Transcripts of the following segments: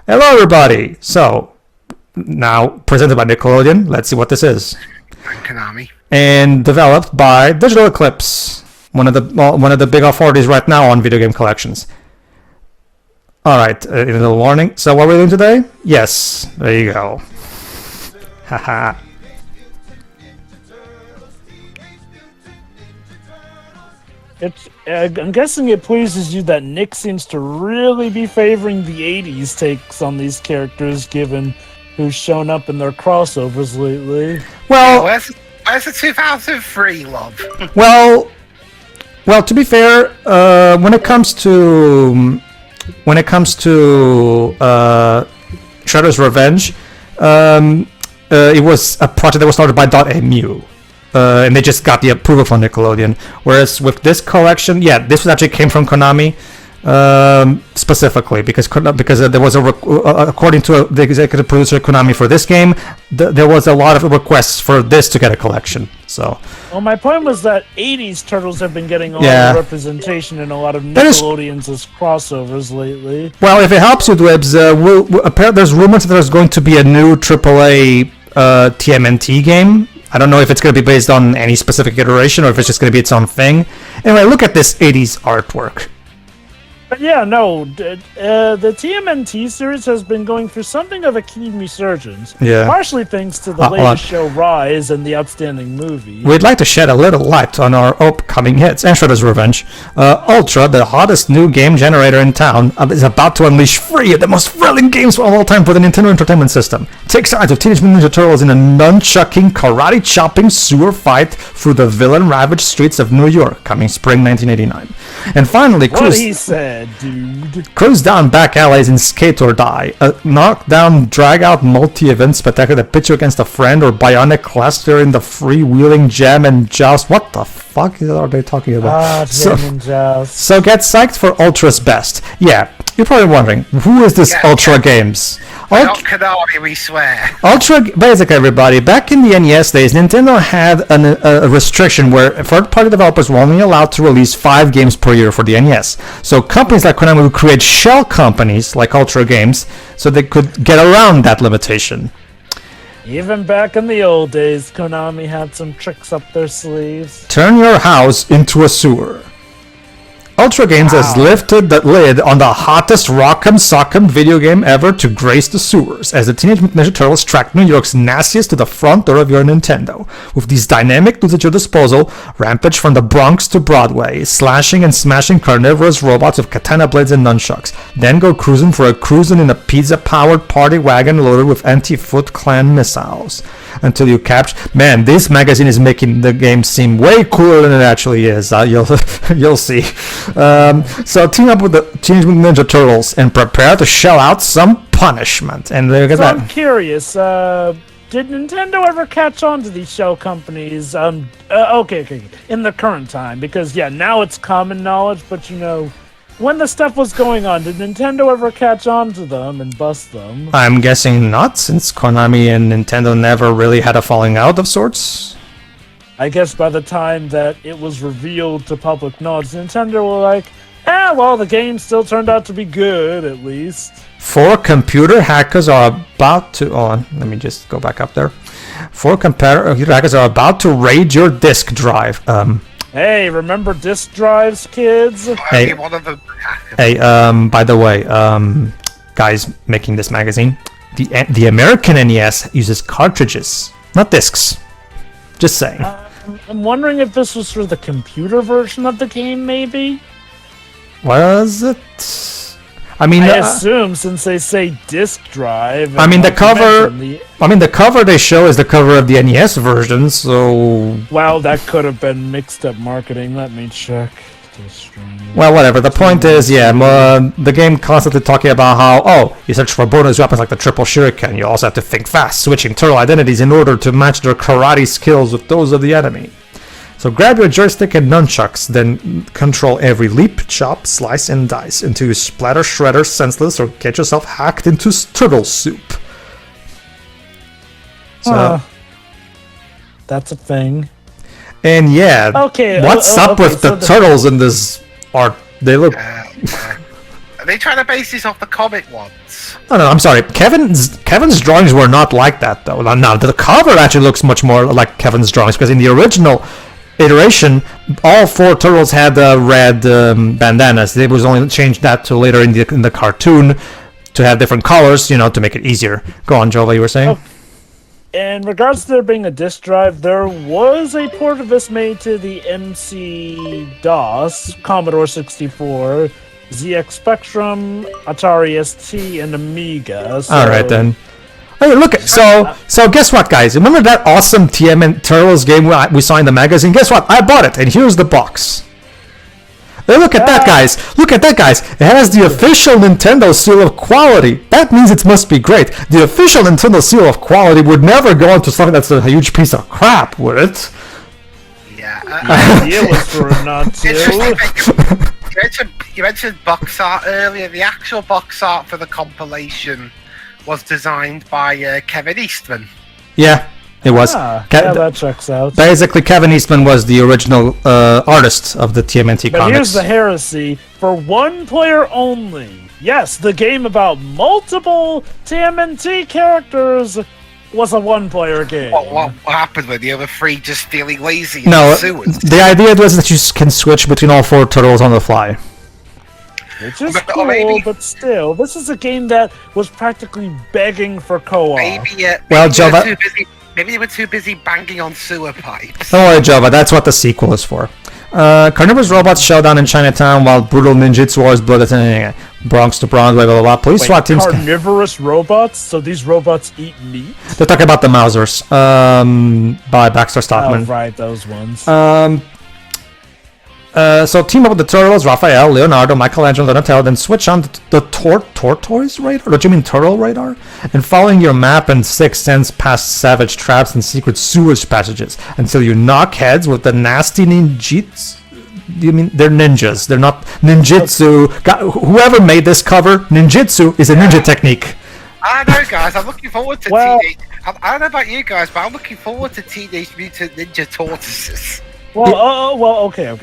Hello, everybody. So, now presented by Nickelodeon. Let's see what this is. And Konami. And developed by Digital Eclipse, one of the big authorities right now on video game collections. All right, a little warning. So, what are we doing today? Yes, there you go. Haha. I'm guessing it pleases you that Nick seems to really be favoring the 80s takes on these characters, given who's shown up in their crossovers lately. Well, where's the 2003 love? well, to be fair, when it comes to Shredder's Revenge, it was a project that was started by .mu. And they just got the approval from Nickelodeon. Whereas with this collection, yeah, this actually came from Konami specifically because there was according to the executive producer Konami for this game, there was a lot of requests for this to get a collection. So. Well, my point was that 80s Turtles have been getting a lot of representation in a lot of Nickelodeon's crossovers lately. Well, if it helps you, Dwebs, there's rumors that there's going to be a new AAA TMNT game. I don't know if it's going to be based on any specific iteration or if it's just going to be its own thing. Anyway, look at this 80s artwork. But yeah, no, the TMNT series has been going through something of a keen resurgence. Yeah. Partially thanks to the latest show Rise and the outstanding movie. We'd like to shed a little light on our upcoming hits and Shredder's Revenge. Ultra, the hottest new game generator in town, is about to unleash three of the most thrilling games of all time for the Nintendo Entertainment System. Take sides of Teenage Mutant Ninja Turtles in a nunchucking, karate-chopping sewer fight through the villain-ravaged streets of New York, coming spring 1989. And finally, what he said. Dude. Cruise down back alleys in Skate or Die, a knockdown, drag-out multi-event spectacular that pits you against a friend or bionic cluster in the freewheeling Jam and Joust. What the fuck are they talking about? Jam and Joust. So get psyched for Ultra's best. Yeah, you're probably wondering, who is this Ultra Games? Not Konami, we swear. Ultra, basically everybody, back in the NES days, Nintendo had a restriction where third-party developers were only allowed to release 5 games per year for the NES. So companies like Konami would create shell companies like Ultra Games so they could get around that limitation. Even back in the old days, Konami had some tricks up their sleeves. Turn your house into a sewer. Ultra Games has lifted the lid on the hottest rock'em sock'em video game ever to grace the sewers, as the Teenage Mutant Ninja Turtles track New York's nastiest to the front door of your Nintendo. With these dynamic tools at your disposal, rampage from the Bronx to Broadway, slashing and smashing carnivorous robots with katana blades and nunchucks. Then go cruising in a pizza-powered party wagon loaded with anti-Foot Clan missiles. Until you capture... Man, this magazine is making the game seem way cooler than it actually is. You'll see. So team up with the Teenage Mutant Ninja Turtles and prepare to shell out some punishment. And look at that. I'm curious, did Nintendo ever catch on to these shell companies? Okay, in the current time, because now it's common knowledge, but when the stuff was going on, did Nintendo ever catch on to them and bust them? I'm guessing not, since Konami and Nintendo never really had a falling out of sorts. I guess by the time that it was revealed to public knowledge, Nintendo were like, well, the game still turned out to be good, at least. 4 computer hackers are about to... let me just go back up there. 4 computer hackers are about to raid your disk drive. Hey, remember disk drives, kids? Hey, by the way, guys making this magazine, the American NES uses cartridges, not discs. Just saying. I'm wondering if this was for the computer version of the game, maybe? Was it? I assume since they say disk drive. The cover they show is the cover of the NES version, so... Well, that could have been mixed up marketing. Let me check. Well, whatever. The point is, the game constantly talking about how, you search for bonus weapons like the triple shuriken. You also have to think fast, switching turtle identities in order to match their karate skills with those of the enemy. So grab your joystick and nunchucks, then control every leap, chop, slice, and dice until you splatter Shredder senseless or get yourself hacked into turtle soup. So that's a thing. And what's up with the turtles in this art? They look... they trying to base this off the comic ones? No, I'm sorry. Kevin's drawings were not like that, though. Now, the cover actually looks much more like Kevin's drawings, because in the original iteration, all 4 turtles had red bandanas. They was only changed that to later in the cartoon to have different colors, to make it easier. Go on, Jova, you were saying? In regards to there being a disk drive, there was a port of this made to the MC-DOS, Commodore 64, ZX Spectrum, Atari ST, and Amiga. So... All right, then. Hey, look, so guess what, guys? Remember that awesome TMN Turtles game we saw in the magazine? Guess what? I bought it, and here's the box. Hey, look at that, guys. Look at that, guys. It has the official Nintendo seal of quality. That means it must be great. The official Nintendo seal of quality would never go into something that's a huge piece of crap, would it? Yeah. The idea was for it not to. You mentioned box art earlier. The actual box art for the compilation was designed by Kevin Eastman. Yeah, it was. Yeah, that checks out. Basically, Kevin Eastman was the original artist of the TMNT but comics. Here's the heresy. For one player only. Yes, the game about multiple TMNT characters was a one-player game. What happened when the other 3 just feeling lazy in No, the sewers? the idea was that you can switch between all 4 turtles on the fly. Which is Or cool, maybe- but still, this is a game that was practically begging for co-op. Well, Java- Maybe they were too busy banging on sewer pipes. Don't worry, Java, that's what the sequel is for. Carnivorous Robots Showdown in Chinatown, while Brutal Ninjutsu Wars Blood Bronx to Bronx, blah blah blah. Police Wait, SWAT teams. carnivorous robots? So these robots eat meat? They're talking about the Mausers, by Baxter Oh, Stockman. right, those ones. So team up with the Turtles, Raphael, Leonardo, Michelangelo, Donatello, then switch on to the Tortoise Radar? Or do you mean Turtle Radar? And following your map and sixth sense past savage traps and secret sewage passages until you knock heads with the nasty ninjutsu. You mean they're ninjas? They're not ninjutsu. Whoever made this cover, ninjutsu is a ninja technique. I know, guys. I'm looking forward to Teenage. I don't know about you guys, but I'm looking forward to Teenage Mutant Ninja Tortoises. Well, okay.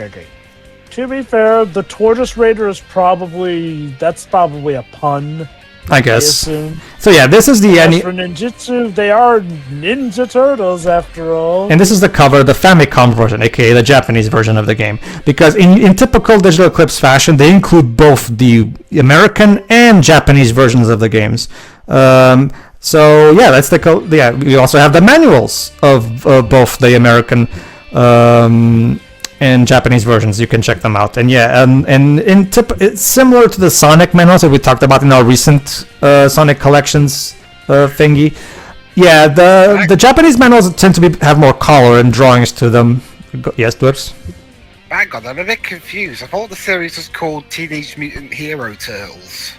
To be fair, the Tortoise Raider is probably a pun. I guess. assume. So yeah, this is the As for ninjutsu, they are Ninja Turtles after all. and this is the cover, the Famicom version, aka the Japanese version of the game. Because in typical Digital Eclipse fashion, they include both the American and Japanese versions of the games. So yeah, we also have the manuals of both the American and Japanese versions. You can check them out. And yeah, it's similar to the Sonic manuals that we talked about in our recent Sonic Collections thingy. Yeah, the Japanese manuals tend to have more color and drawings to them. Yes, Dwarfs? Hang on, I'm a bit confused. I thought the series was called Teenage Mutant Hero Turtles.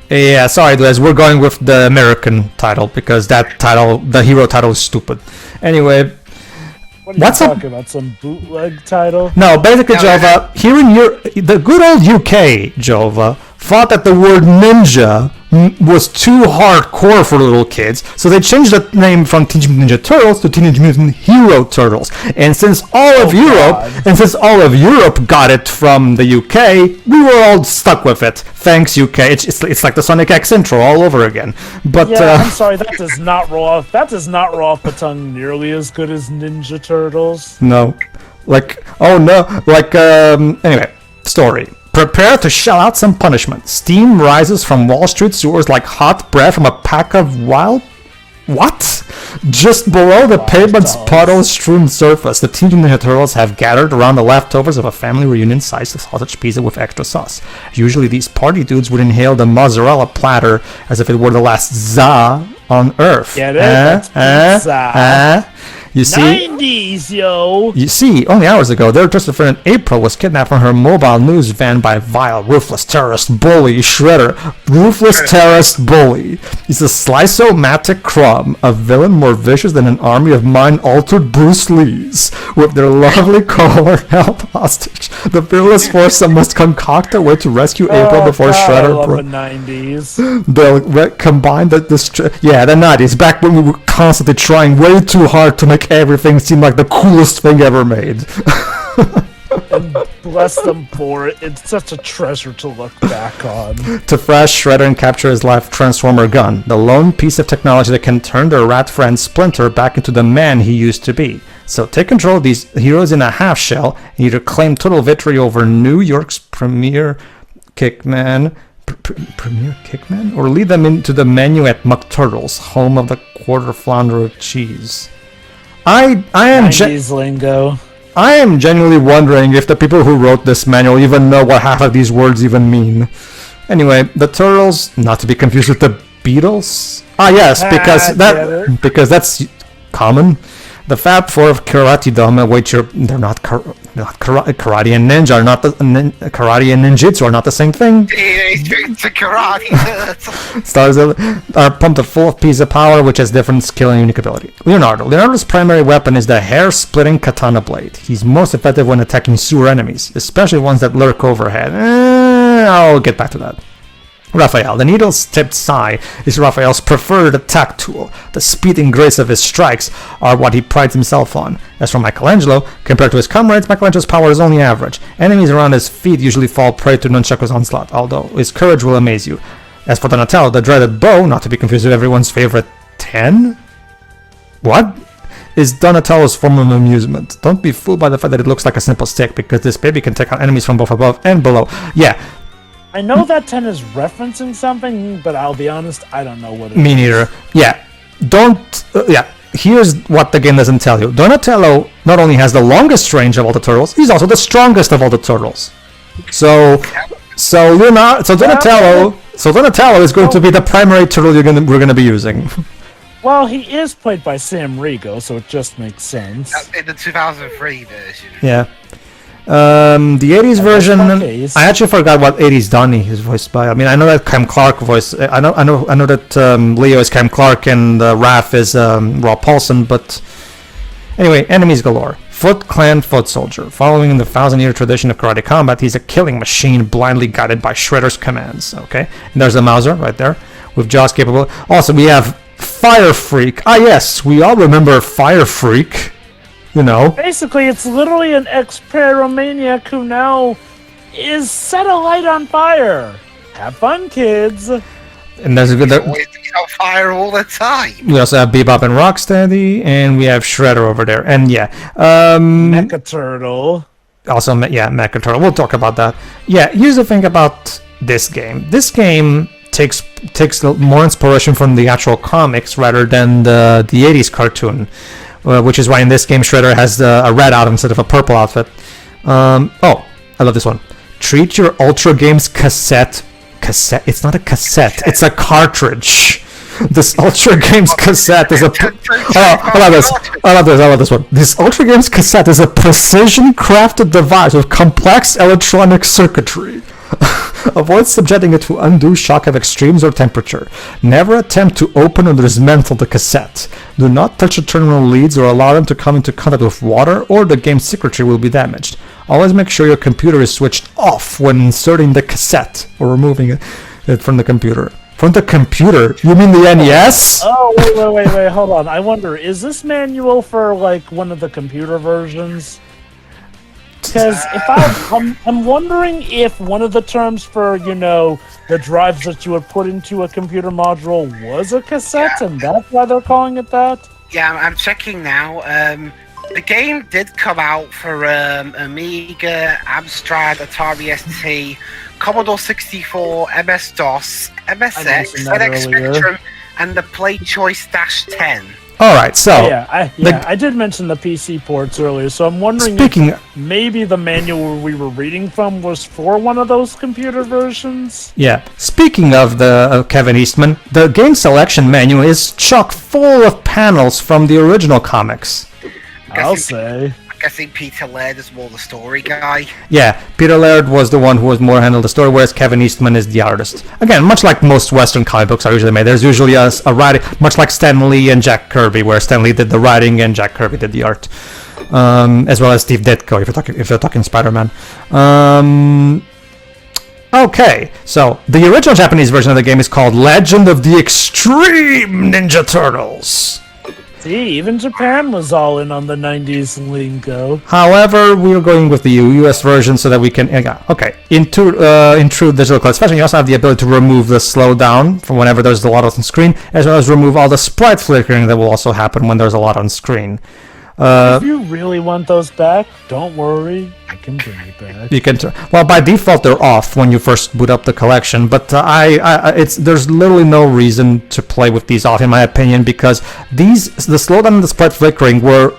Yeah, sorry, Dwarfs. We're going with the American title because that title, the hero title, is stupid. Anyway. What are you talking about? Some bootleg title? No, basically, Jova, here in the good old UK, Jova, thought that the word ninja was too hardcore for little kids, so they changed the name from Teenage Mutant Ninja Turtles to Teenage Mutant Hero Turtles. And since all of Europe got it from the UK, we were all stuck with it. Thanks, UK. It's like the Sonic X intro all over again. But yeah, I'm sorry, that does not roll off the tongue nearly as good as Ninja Turtles. No, anyway, story. Prepare to shell out some punishment. Steam rises from Wall Street sewers like hot breath from a pack of wild... What? Just below the pavement's puddle-strewn surface, the Teenage Mutant Ninja Turtles have gathered around the leftovers of a family reunion-sized sausage pizza with extra sauce. Usually these party dudes would inhale the mozzarella platter as if it were the last za on Earth. Get it? Pizza. You see? 90s, yo! You see, only hours ago, their trusted friend April was kidnapped from her mobile news van by vile, ruthless terrorist bully Shredder. Ruthless terrorist bully. He's a slice-o-matic crumb, a villain more vicious than an army of mind-altered Bruce Lees. With their lovely caller held hostage, the fearless foursome must concoct a way to rescue April before Shredder... I love the 90s. They'll combine the 90s, back when we were constantly trying way too hard to make everything seemed like the coolest thing ever made. And bless them for it. It's such a treasure to look back on. To fresh, Shredder and capture his life Transformer gun, the lone piece of technology that can turn their rat friend Splinter back into the man he used to be. So take control of these heroes in a half shell and either claim total victory over New York's premier Kickman, or lead them into the menu at McTurtle's, home of the quarter flounder of cheese. I am 90s lingo. I am genuinely wondering if the people who wrote this manual even know what half of these words even mean. Anyway, the Turtles, not to be confused with the Beatles. Ah, yes, because that's common. The Fab Four of Karate-dom, which they're not karate and ninja are not karate and ninjutsu are not the same thing. It's a karate. Stars are pumped full of piece of power, which has different skill and unique ability. Leonardo's primary weapon is the hair-splitting katana blade. He's most effective when attacking sewer enemies, especially ones that lurk overhead. I'll get back to that. Raphael, the needle-tipped sai is Raphael's preferred attack tool. The speed and grace of his strikes are what he prides himself on. As for Michelangelo, compared to his comrades, Michelangelo's power is only average. Enemies around his feet usually fall prey to Nunchaku's onslaught, although his courage will amaze you. As for Donatello, the dreaded bow, not to be confused with everyone's favorite 10? What? Is Donatello's form of amusement. Don't be fooled by the fact that it looks like a simple stick, because this baby can take out enemies from both above and below. Yeah. I know that 10 is referencing something, but I'll be honest, I don't know what it is. Me neither. Yeah. Here's what the game doesn't tell you. Donatello not only has the longest range of all the turtles, he's also the strongest of all the turtles. So Donatello is going to be the primary turtle we're gonna be using. Well, he is played by Sam Rigo, so it just makes sense. That's in the 2003 version. Yeah. The 80s version, I actually forgot what 80s Donnie is voiced by. I mean, I know that Cam Clark voice. I know that Leo is Cam Clark and Raph is Rob Paulson. But anyway, enemies galore. Foot Clan Foot Soldier. Following the 1,000-year tradition of karate combat, he's a killing machine blindly guided by Shredder's commands. Okay, and there's a Mauser right there with jaws capable. Also, we have Fire Freak. Ah, yes, we all remember Fire Freak. You know, basically, it's literally an ex-pyromaniac who now is set a light on fire. Have fun, kids. And there's a good. Always on fire all the time. We also have Bebop and Rocksteady, and we have Shredder over there, and Mecha Turtle. Also, Mecha Turtle. We'll talk about that. Yeah, here's the thing about this game. This game takes more inspiration from the actual comics rather than the 80s cartoon. Which is why in this game Shredder has a red outfit instead of a purple outfit. I love this one. Treat your Ultra Games cassette. It's not a cassette. It's a cartridge. This Ultra Games cassette is a. I love this one. This Ultra Games cassette is a precision-crafted device with complex electronic circuitry. Avoid subjecting it to undue shock of extremes or temperature. Never attempt to open or dismantle the cassette. Do not touch the terminal leads or allow them to come into contact with water, or the game's circuitry will be damaged. Always make sure your computer is switched off when inserting the cassette or removing it from the computer. From the computer? You mean the NES? Oh, wait, hold on. I wonder, is this manual for, like, one of the computer versions? Because I'm wondering if one of the terms for, the drives that you would put into a computer module was a cassette, and that's why they're calling it that? Yeah, I'm checking now. The game did come out for Amiga, Amstrad, Atari ST, Commodore 64, MS-DOS, MSX, ZX Spectrum, and the Play Choice -10. All right, so I did mention the PC ports earlier, so I'm wondering if maybe the manual we were reading from was for one of those computer versions. Yeah. Speaking of the Kevin Eastman, the game selection manual is chock full of panels from the original comics. I'm guessing Peter Laird is more the story guy. Yeah, Peter Laird was the one who was more handled the story, whereas Kevin Eastman is the artist. Again, much like most Western comic books are usually made, there's usually a writing, much like Stan Lee and Jack Kirby, where Stan Lee did the writing and Jack Kirby did the art, as well as Steve Ditko if you're talking Spider-Man. Okay, so the original Japanese version of the game is called Legend of the Extreme Ninja Turtles. See, even Japan was all in on the 90s lingo. However, we're going with the US version so that we can... Okay, in true Digital Eclipse fashion, you also have the ability to remove the slowdown from whenever there's a lot on screen, as well as remove all the sprite flickering that will also happen when there's a lot on screen. If you really want those back, don't worry, I can bring it back. You can well, by default they're off when you first boot up the collection, but there's literally no reason to play with these off in my opinion, because the slowdown and the sprite flickering were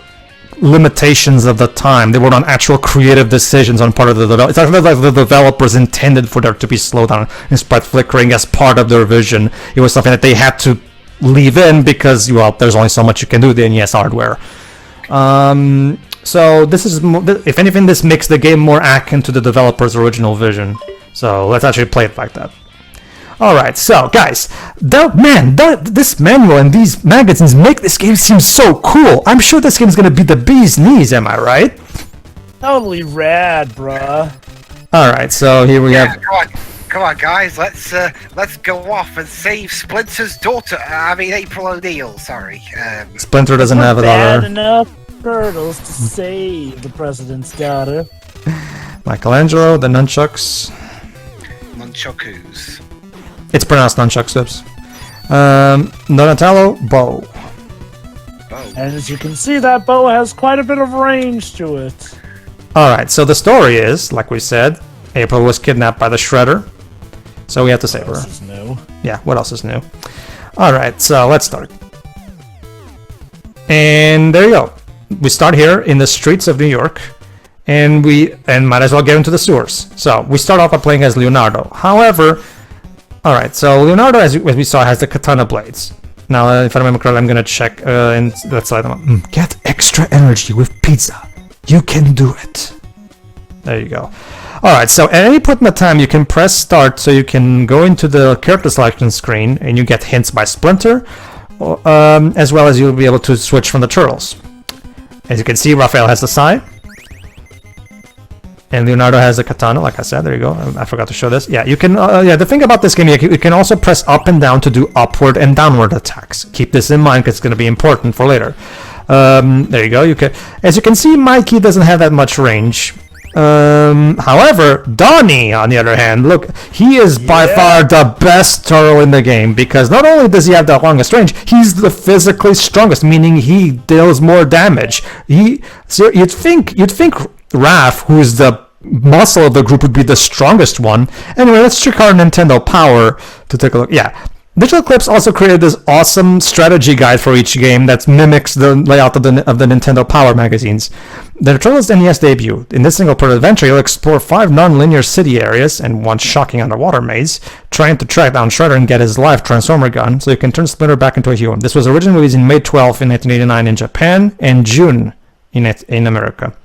limitations of the time. They were not actual creative decisions on part of the developer. It's not like the developers intended for there to be slowdown and sprite flickering as part of their vision. It was something that they had to leave in because, well, there's only so much you can do with the NES hardware. So this is, if anything, this makes the game more akin to the developer's original vision. So let's actually play it like that. Alright, so guys, this manual and these magazines make this game seem so cool. I'm sure this game is gonna be the bee's knees, am I right? Totally rad, bruh. Alright, so here we have... Come on, guys, let's go off and save Splinter's daughter. April O'Neil, sorry. Splinter doesn't have a daughter. Enough turtles to save the president's daughter. Michelangelo, the nunchucks. Nunchakus. It's pronounced nunchucks, oops. Donatello, bow. And as you can see, that bow has quite a bit of range to it. Alright, so the story is, like we said, April was kidnapped by the Shredder. So we have to save her. This is new. Yeah, what else is new? Alright, so let's start. And there you go. We start here in the streets of New York. And might as well get into the sewers. So we start off by playing as Leonardo. However, alright, so Leonardo, as we saw, has the katana blades. Now, if I remember correctly, I'm gonna check and let's light them up. Get extra energy with pizza. You can do it. There you go. Alright, so at any point in the time, you can press start so you can go into the character selection screen and you get hints by Splinter, as well as you'll be able to switch from the turtles. As you can see, Raphael has the sai, and Leonardo has the katana, like I said. There you go. I forgot to show this. Yeah, you can. The thing about this game, you can also press up and down to do upward and downward attacks. Keep this in mind because it's going to be important for later. There you go. As you can see, Mikey doesn't have that much range. However, Donnie, on the other hand, look, he is by far the best turtle in the game, because not only does he have the longest range, he's the physically strongest, meaning he deals more damage. You'd think Raph, who's the muscle of the group, would be the strongest one. Anyway, let's check our Nintendo Power to take a look. Yeah. Digital Eclipse also created this awesome strategy guide for each game that mimics the layout of the Nintendo Power magazines. The Turtles NES debut. In this single-player adventure, you'll explore 5 non-linear city areas and one shocking underwater maze, trying to track down Shredder and get his live Transformer gun so you can turn Splinter back into a hero. This was originally released in May 12 in 1989 in Japan and June in America.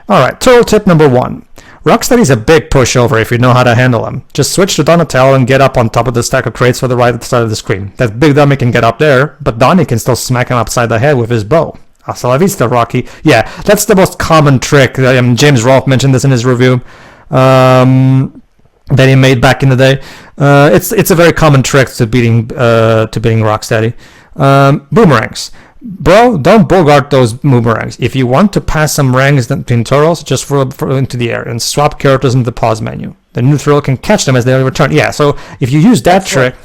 Alright, turtle tip number 1. Rocksteady's a big pushover if you know how to handle them. Just switch to Donatello and get up on top of the stack of crates for the right side of the screen. That big dummy can get up there, but Donnie can still smack him upside the head with his bow. Hasta la vista, Rocky. Yeah, that's the most common trick. James Rolfe mentioned this in his review that he made back in the day. It's a very common trick to beating Rocksteady. Boomerangs. Bro, don't bogart those boomerangs. If you want to pass some rangs between turtles, just throw into the air and swap characters in the pause menu. The new turtle can catch them as they return. Yeah, so if you use that trick,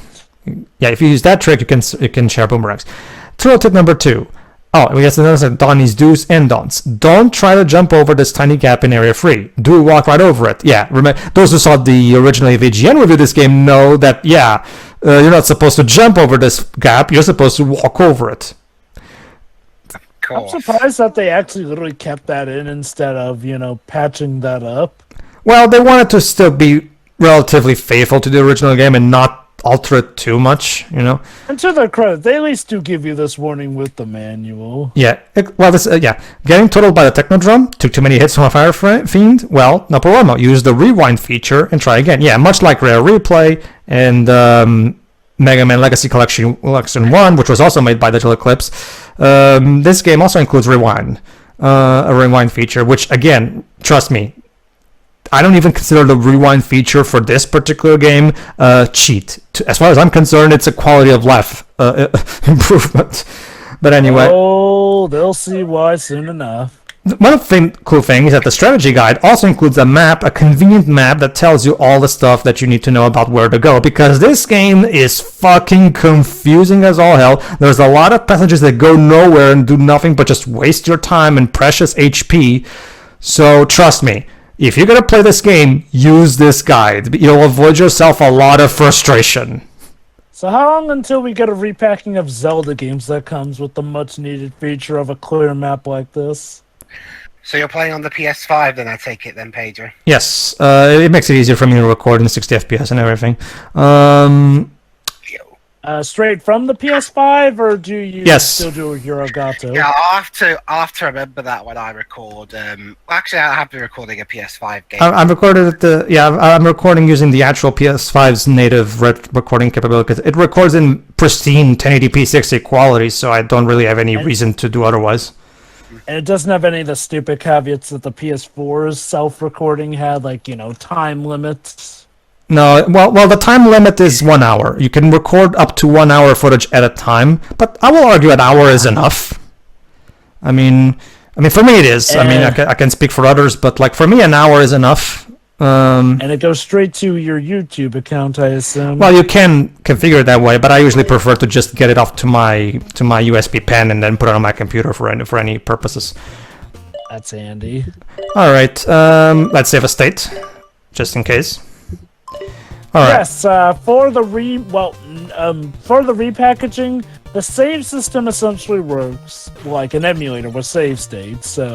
you can share boomerangs. Turtle tip number 2. Oh, we have to notice Donnie's do's and don'ts. Don't try to jump over this tiny gap in Area 3. Do walk right over it. Yeah, remember, those who saw the original VGN review of this game know that, you're not supposed to jump over this gap. You're supposed to walk over it. I'm surprised that they actually literally kept that in instead of, patching that up. Well, they wanted to still be relatively faithful to the original game and not alter it too much, And to their credit, they at least do give you this warning with the manual. Yeah, getting totaled by the Technodrum, took too many hits from a Fire Fiend, well, no problemo. Use the rewind feature and try again. Yeah, much like Rare Replay and Mega Man Legacy Collection 1, which was also made by Digital Eclipse. This game also includes rewind, a rewind feature, which, again, trust me, I don't even consider the rewind feature for this particular game cheat. As far as I'm concerned, it's a quality of life improvement. But anyway, Oh, they'll see why soon enough. one of the cool things is that the strategy guide also includes a map, a convenient map that tells you all the stuff that you need to know about where to go, because this game is fucking confusing as all hell. There's a lot of passages that go nowhere and do nothing but just waste your time and precious HP. So trust me, if you're gonna play this game, use this guide. You'll avoid yourself a lot of frustration. So how long until we get a repacking of Zelda games that comes with the much needed feature of a clear map like this? So you're playing on the PS5 then, I take it then, Pedro? Yes, it makes it easier for me to record in 60 FPS and everything. Straight from the PS5, or do you Yes. still do your Elgato? Yeah, I'll have to remember that when I record. Actually, I have been recording a PS5 game. I'm recorded at I'm recording using the actual PS5's native recording capability. It records in pristine 1080p 60 quality, so I don't really have any reason to do otherwise. And it doesn't have any of the stupid caveats that the PS4's self-recording had, like, time limits. No, well, the time limit is 1 hour. You can record up to 1 hour footage at a time, but I will argue an hour is enough. I mean, for me it is. I mean, I can speak for others, but like for me, an hour is enough. And it goes straight to your YouTube account, I assume. Well, you can configure it that way, but I usually prefer to just get it off to my USB pen and then put it on my computer for any purposes. That's handy. All right, let's save a state, just in case. All right. Yes, for the repackaging, the save system essentially works like an emulator with save states. So,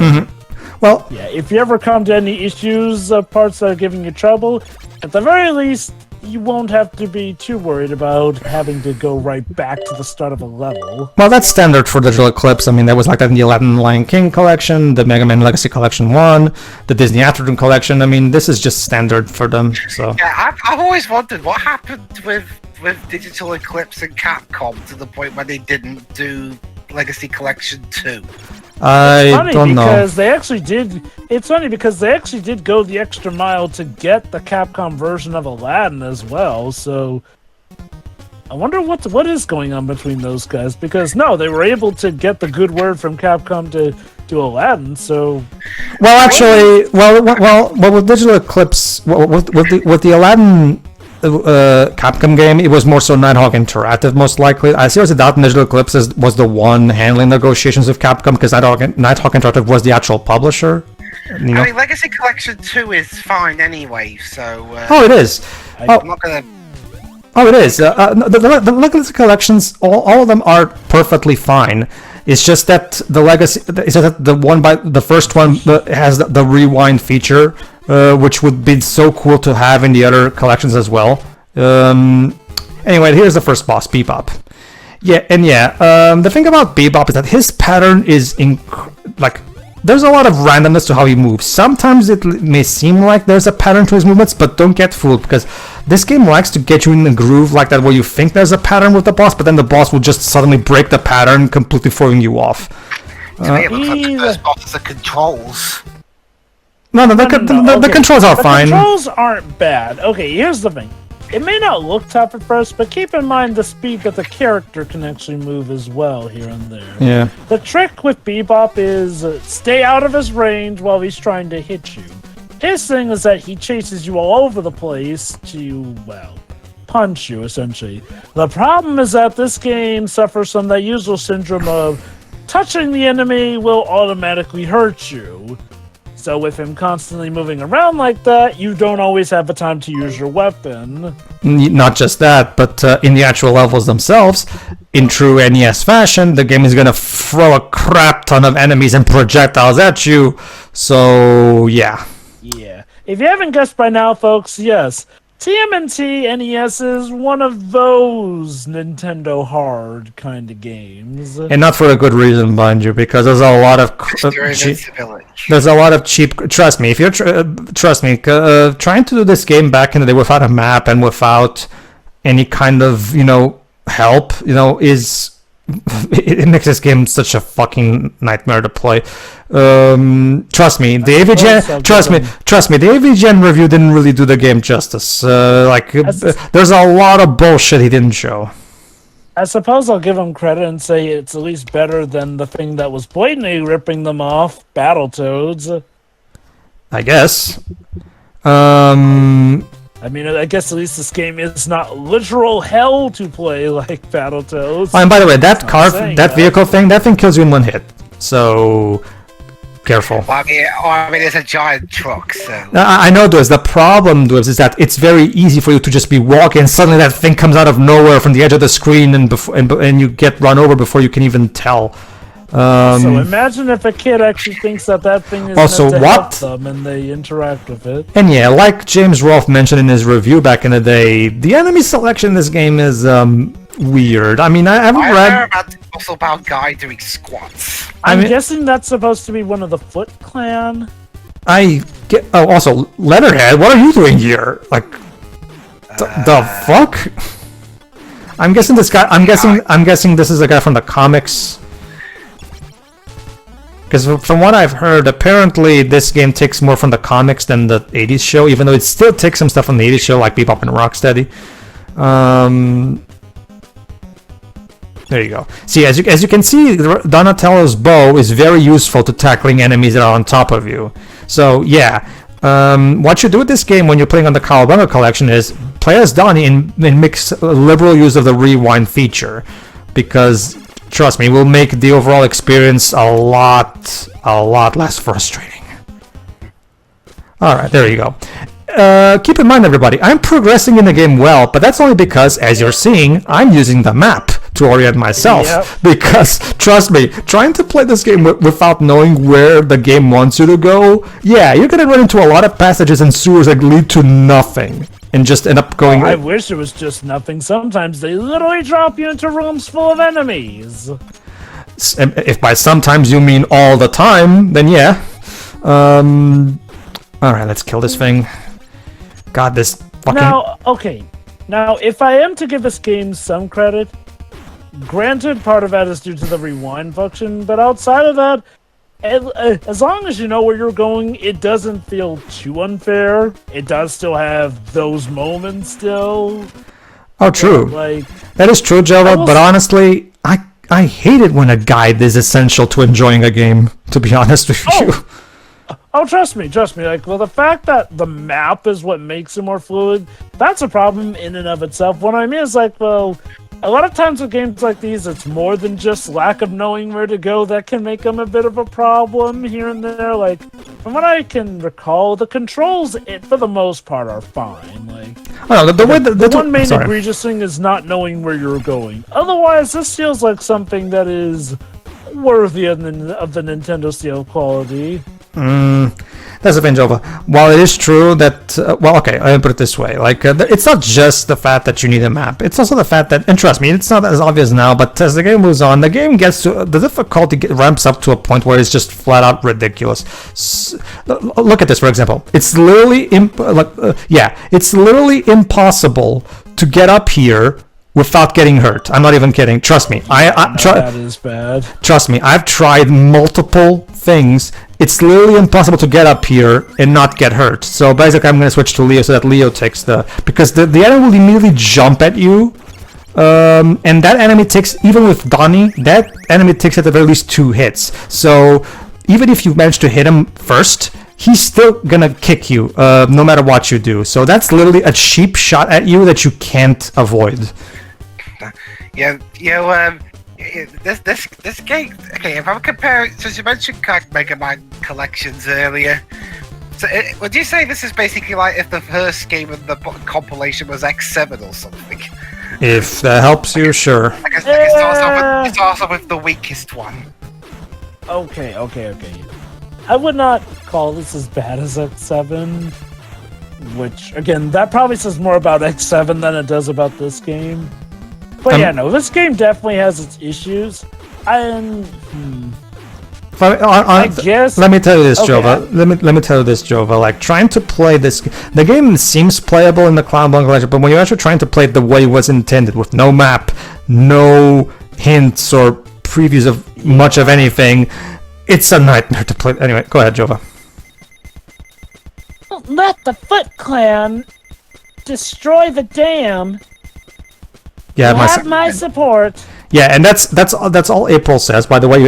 Well, yeah, if you ever come to any issues, parts that are giving you trouble, at the very least, you won't have to be too worried about having to go right back to the start of a level. well, that's standard for Digital Eclipse. I mean, that was like that in the Aladdin Lion King collection, the Mega Man Legacy Collection 1, the Disney Afternoon collection. I mean, this is just standard for them. So Yeah, I've always wondered what happened with Digital Eclipse and Capcom to the point where they didn't do Legacy Collection 2. I don't know. It's funny because they actually did go the extra mile to get the Capcom version of Aladdin as well. So I wonder what is going on between those guys, because no, they were able to get the good word from Capcom to do Aladdin. So Well, actually, with Digital Eclipse, with the Aladdin Capcom game, it was more so Nighthawk Interactive, most likely. I seriously doubt Digital Eclipse was the one handling negotiations with Capcom, because Nighthawk Interactive was the actual publisher. I mean, Legacy Collection 2 is fine anyway, so... Oh, it is. I'm not gonna... Oh, it is. The Legacy Collections, all of them are perfectly fine. It's just that the first one has the rewind feature, which would be so cool to have in the other collections as well. Anyway, here's the first boss, Bebop. The thing about Bebop is that his pattern is there's a lot of randomness to how he moves. Sometimes it may seem like there's a pattern to his movements, but don't get fooled, because this game likes to get you in a groove like that where you think there's a pattern with the boss, but then the boss will just suddenly break the pattern, completely throwing you off. To me, it looks like the first boss are controls. No, the controls are fine. The controls aren't bad. Okay, here's the thing. It may not look tough at first, but keep in mind the speed that the character can actually move as well here and there. Yeah. The trick with Bebop is stay out of his range while he's trying to hit you. His thing is that he chases you all over the place to, punch you, essentially. The problem is that this game suffers from that usual syndrome of touching the enemy will automatically hurt you. So with him constantly moving around like that, you don't always have the time to use your weapon. Not just that, but in the actual levels themselves, in true NES fashion, the game is going to throw a crap ton of enemies and projectiles at you. So, yeah. Yeah. If you haven't guessed by now, folks, yes, TMNT NES is one of those Nintendo hard kind of games. And not for a good reason, mind you, because there's a lot of cheap. Trust me, if you're trying to do this game back in the day without a map and without any kind of help, it makes this game such a fucking nightmare to play. Trust me, the AVGen review didn't really do the game justice. There's a lot of bullshit he didn't show. I suppose I'll give them credit and say it's at least better than the thing that was blatantly ripping them off, Battletoads. I guess. I mean, I guess at least this game is not literal hell to play like Battletoads. Oh, and by the way, that that. vehicle thing, that thing kills you in one hit. So, careful. Well, I mean, it's a giant truck, so... I know, Dwebs. The problem, Dwebs, is that it's very easy for you to just be walking, and suddenly that thing comes out of nowhere from the edge of the screen, and you get run over before you can even tell. So imagine if a kid actually thinks that thing is Also, meant to what? help them, and they interact with it. And yeah, like James Rolfe mentioned in his review back in the day, the enemy selection in this game is weird. I mean, I haven't read... Also about guy doing squats. I'm guessing that's supposed to be one of the Foot Clan. Oh, also, Leatherhead, what are you doing here? Like, the fuck? I'm guessing this guy. I'm guessing this is a guy from the comics. Because from what I've heard, apparently this game takes more from the comics than the 80s show, even though it still takes some stuff from the 80s show, like Bebop and Rocksteady. There you go. See, as you can see, Donatello's bow is very useful to tackling enemies that are on top of you. So yeah, what you do with this game when you're playing on the Cowabunga Collection is play as Donnie and mix liberal use of the rewind feature, because trust me, it will make the overall experience a lot less frustrating. All right, there you go. Keep in mind, everybody, I'm progressing in the game well, but that's only because, as you're seeing, I'm using the map to orient myself. Yep. Because, trust me, trying to play this game without knowing where the game wants you to go, yeah, you're gonna run into a lot of passages and sewers that lead to nothing, and just end up going... I wish it was just nothing. Sometimes they literally drop you into rooms full of enemies. If by sometimes you mean all the time, then yeah. Alright, let's kill this thing. God, this fucking... Now, if I am to give this game some credit, granted, part of that is due to the rewind function, but outside of that, as long as you know where you're going, it doesn't feel too unfair. It does still have those moments still. Oh, true. That is true, Java, but honestly, I hate it when a guide is essential to enjoying a game, to be honest with you. Oh, trust me. The fact that the map is what makes it more fluid, that's a problem in and of itself. What I mean is, a lot of times with games like these, it's more than just lack of knowing where to go that can make them a bit of a problem here and there. From what I can recall, the controls, for the most part, are fine. The one main egregious thing is not knowing where you're going. Otherwise, this feels like something that is worthy of the Nintendo Steel quality. That's a thing, Jova. While it is true that, I'll put it this way, it's not just the fact that you need a map, it's also the fact that, and trust me, it's not as obvious now, but as the game moves on, the game gets to, the difficulty ramps up to a point where it's just flat out ridiculous. Look at this, for example. It's literally, it's literally impossible to get up here without getting hurt. I'm not even kidding. Trust me. That is bad. Trust me. I've tried multiple things. It's literally impossible to get up here and not get hurt. So basically, I'm going to switch to Leo so that Leo takes because the enemy will immediately jump at you. And that enemy takes, even with Donnie, that enemy takes at the very least 2 hits. So even if you manage to hit him first, he's still gonna kick you, no matter what you do. So that's literally a cheap shot at you that you can't avoid. This game. Okay, if I'm comparing, since you mentioned Mega Man collections earlier, so would you say this is basically like if the first game of the compilation was X7 or something? If that helps you, sure. It starts off with the weakest one. Okay. I would not call this as bad as X7, which, again, that probably says more about X7 than it does about this game. But this game definitely has its issues. I guess... Let me tell you this, Jova. Let me tell you this, Jova. Trying to play this... The game seems playable in the Cowabunga Collection, but when you're actually trying to play it the way it was intended, with no map, no hints or previews of much of anything, it's a nightmare to play. Anyway, go ahead, Jova. Let the Foot Clan destroy the dam. You have You my have my support. yeah, and that's all April says. By the way,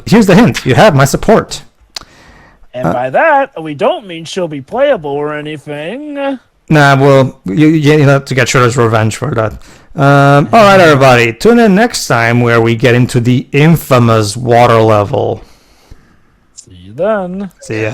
here's the hint: you have my support. And by that, we don't mean she'll be playable or anything. Nah, well, you have to get Shredder's revenge for that. All right, everybody, tune in next time where we get into the infamous water level. See you then. See ya.